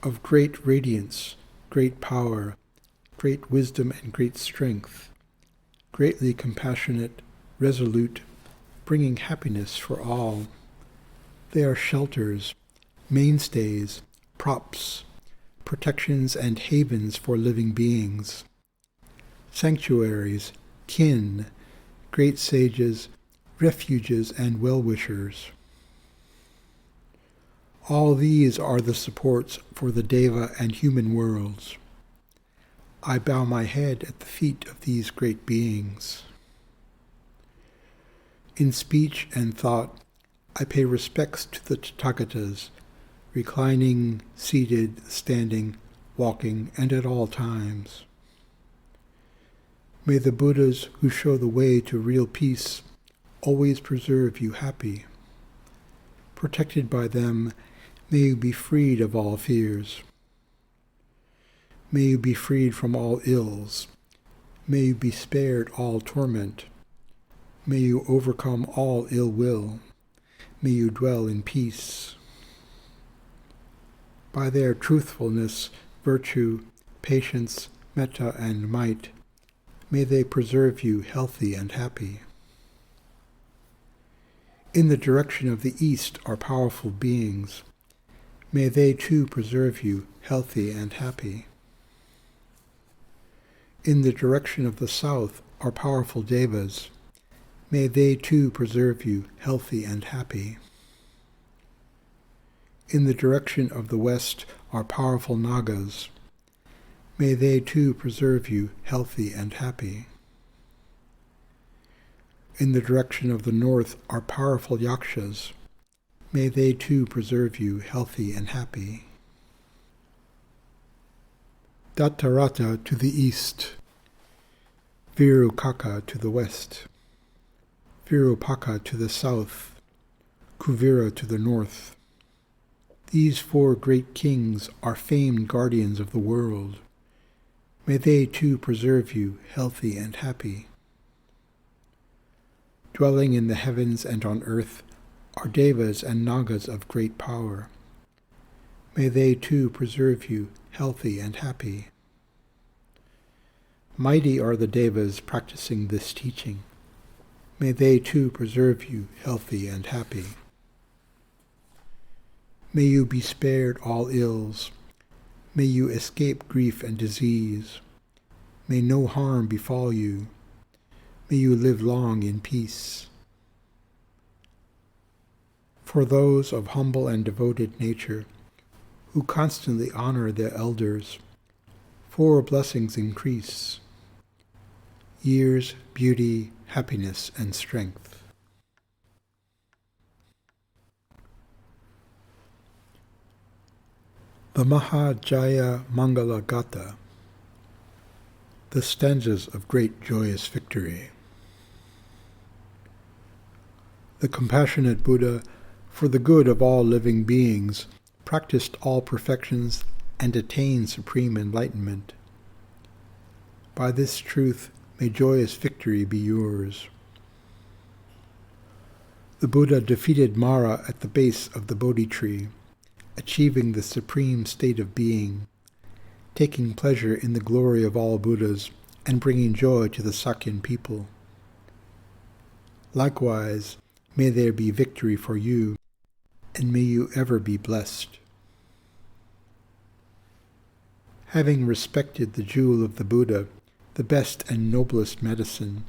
Of great radiance, great power, great wisdom and great strength, greatly compassionate, resolute, bringing happiness for all. They are shelters, mainstays, props, protections and havens for living beings, sanctuaries, kin, great sages, refuges and well-wishers. All these are the supports for the Deva and human worlds. I bow my head at the feet of these great beings. In speech and thought, I pay respects to the Tathagatas, reclining, seated, standing, walking, and at all times. May the Buddhas who show the way to real peace always preserve you happy. Protected by them, may you be freed of all fears. May you be freed from all ills. May you be spared all torment. May you overcome all ill will. May you dwell in peace. By their truthfulness, virtue, patience, metta, and might, may they preserve you healthy and happy. In the direction of the east are powerful beings. May they too preserve you healthy and happy. In the direction of the south are powerful devas. May they too preserve you healthy and happy. In the direction of the west are powerful nagas. May they too preserve you healthy and happy. In the direction of the north are powerful yakshas. May they too preserve you healthy and happy. Datarata to the east, Virukaka to the west, Virupaka to the south, Kuvira to the north. These 4 great kings are famed guardians of the world. May they too preserve you healthy and happy. Dwelling in the heavens and on earth are devas and nagas of great power. May they too preserve you healthy and happy. Mighty are the devas practicing this teaching. May they too preserve you healthy and happy. May you be spared all ills. May you escape grief and disease. May no harm befall you. May you live long in peace. For those of humble and devoted nature, who constantly honor their elders, 4 blessings increase: years, beauty, happiness, and strength. The Mahajaya Mangala Gatha, the stanzas of great joyous victory. The compassionate Buddha, for the good of all living beings, practiced all perfections and attained supreme enlightenment. By this truth may joyous victory be yours. The Buddha defeated Mara at the base of the Bodhi tree, achieving the supreme state of being, taking pleasure in the glory of all Buddhas, and bringing joy to the Sakyan people. Likewise, may there be victory for you, and may you ever be blessed. Having respected the jewel of the Buddha, the best and noblest medicine,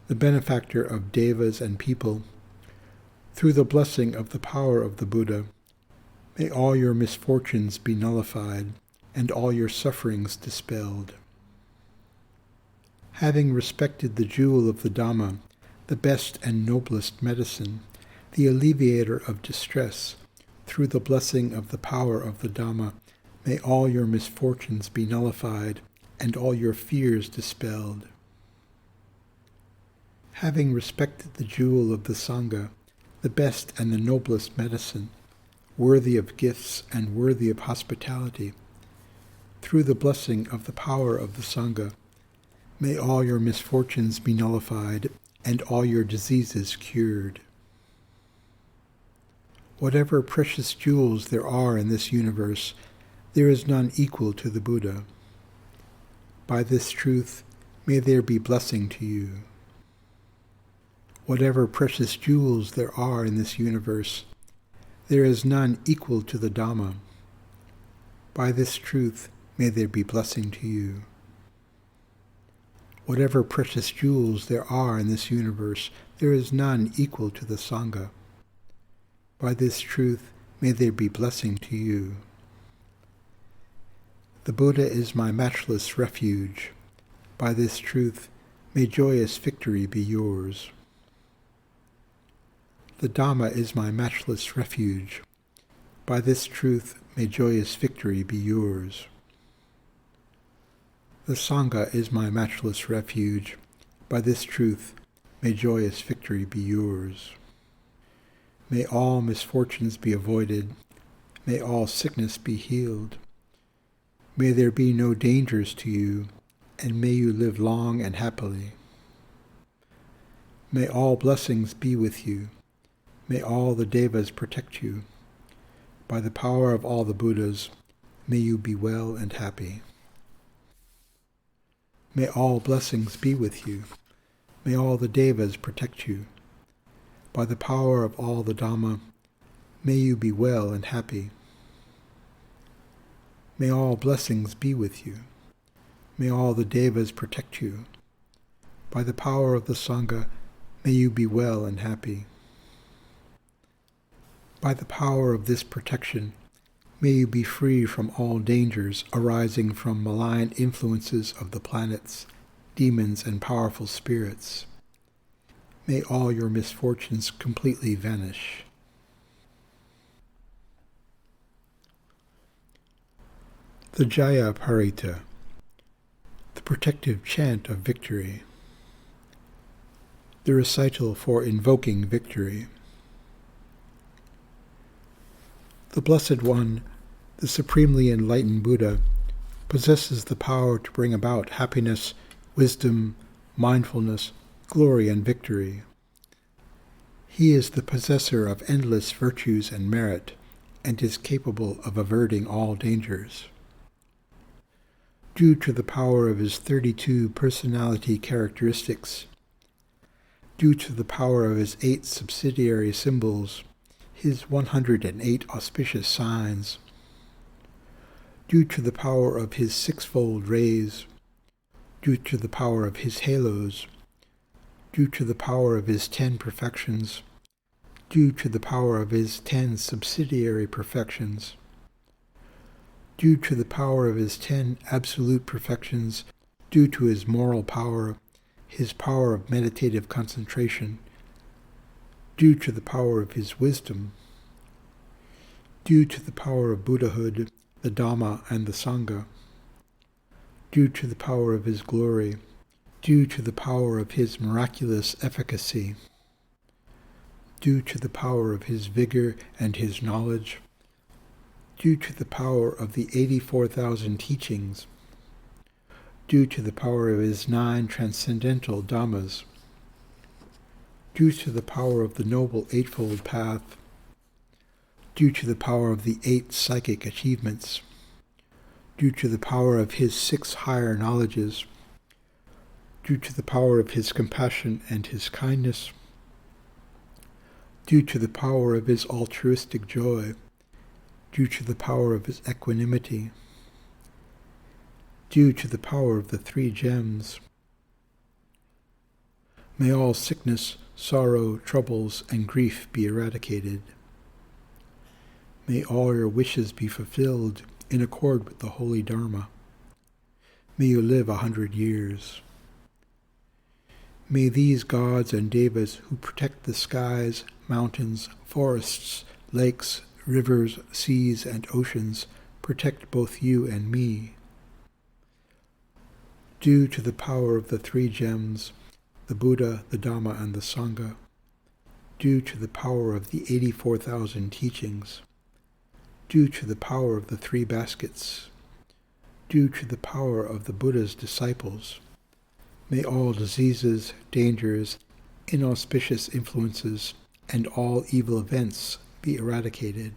the benefactor of devas and people, through the blessing of the power of the Buddha, may all your misfortunes be nullified and all your sufferings dispelled. Having respected the jewel of the Dhamma, the best and noblest medicine, the alleviator of distress, through the blessing of the power of the Dhamma, may all your misfortunes be nullified and all your fears dispelled. Having respected the jewel of the Sangha, the best and the noblest medicine, worthy of gifts and worthy of hospitality, through the blessing of the power of the Sangha, may all your misfortunes be nullified and all your diseases cured. Whatever precious jewels there are in this universe, there is none equal to the Buddha. By this truth, may there be blessing to you. Whatever precious jewels there are in this universe, there is none equal to the Dhamma. By this truth, may there be blessing to you. Whatever precious jewels there are in this universe, there is none equal to the Sangha. By this truth, may there be blessing to you. The Buddha is my matchless refuge. By this truth, may joyous victory be yours. The Dhamma is my matchless refuge. By this truth, may joyous victory be yours. The Sangha is my matchless refuge. By this truth, may joyous victory be yours. May all misfortunes be avoided. May all sickness be healed. May there be no dangers to you, and may you live long and happily. May all blessings be with you. May all the Devas protect you. By the power of all the Buddhas, may you be well and happy. May all blessings be with you. May all the Devas protect you. By the power of all the Dhamma, may you be well and happy. May all blessings be with you. May all the Devas protect you. By the power of the Sangha, may you be well and happy. By the power of this protection, may you be free from all dangers arising from malign influences of the planets, demons, and powerful spirits. May all your misfortunes completely vanish. The Jaya Paritta, the protective chant of victory. The recital for invoking victory. The Blessed One, the Supremely Enlightened Buddha, possesses the power to bring about happiness, wisdom, mindfulness, glory, and victory. He is the possessor of endless virtues and merit, and is capable of averting all dangers. Due to the power of his 32 personality characteristics, due to the power of his 8 subsidiary symbols, his 108 auspicious signs, due to the power of his 6-fold rays, due to the power of his halos, due to the power of his 10 perfections, due to the power of his 10 subsidiary perfections, due to the power of his 10 absolute perfections, due to his moral power, his power of meditative concentration, due to the power of his wisdom, due to the power of Buddhahood, the Dhamma, and the Sangha, due to the power of his glory, due to the power of his miraculous efficacy, due to the power of his vigor and his knowledge, due to the power of the 84,000 teachings, due to the power of his 9 transcendental Dhammas, due to the power of the Noble Eightfold Path, due to the power of the 8 psychic achievements, due to the power of his 6 higher knowledges, due to the power of his compassion and his kindness, due to the power of his altruistic joy, due to the power of his equanimity, due to the power of the 3 gems. May all sickness, sorrow, troubles, and grief be eradicated. May all your wishes be fulfilled in accord with the holy Dharma. May you live 100 years. May these gods and devas who protect the skies, mountains, forests, lakes, rivers, seas, and oceans protect both you and me. Due to the power of the three gems, the Buddha, the Dhamma, and the Sangha, due to the power of the 84,000 teachings, due to the power of the three baskets, due to the power of the Buddha's disciples, may all diseases, dangers, inauspicious influences, and all evil events be eradicated.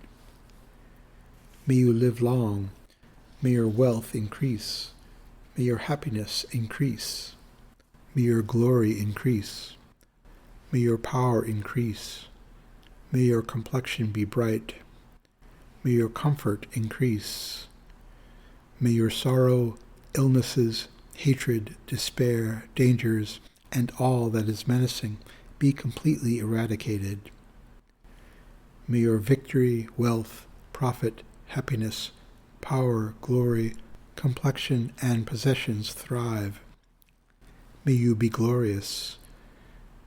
May you live long. May your wealth increase. May your happiness increase. May your glory increase. May your power increase. May your complexion be bright. May your comfort increase. May your sorrow, illnesses, hatred, despair, dangers, and all that is menacing be completely eradicated. May your victory, wealth, profit, happiness, power, glory, complexion, and possessions thrive. May you be glorious.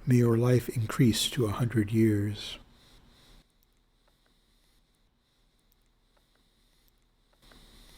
May your life increase to 100 years.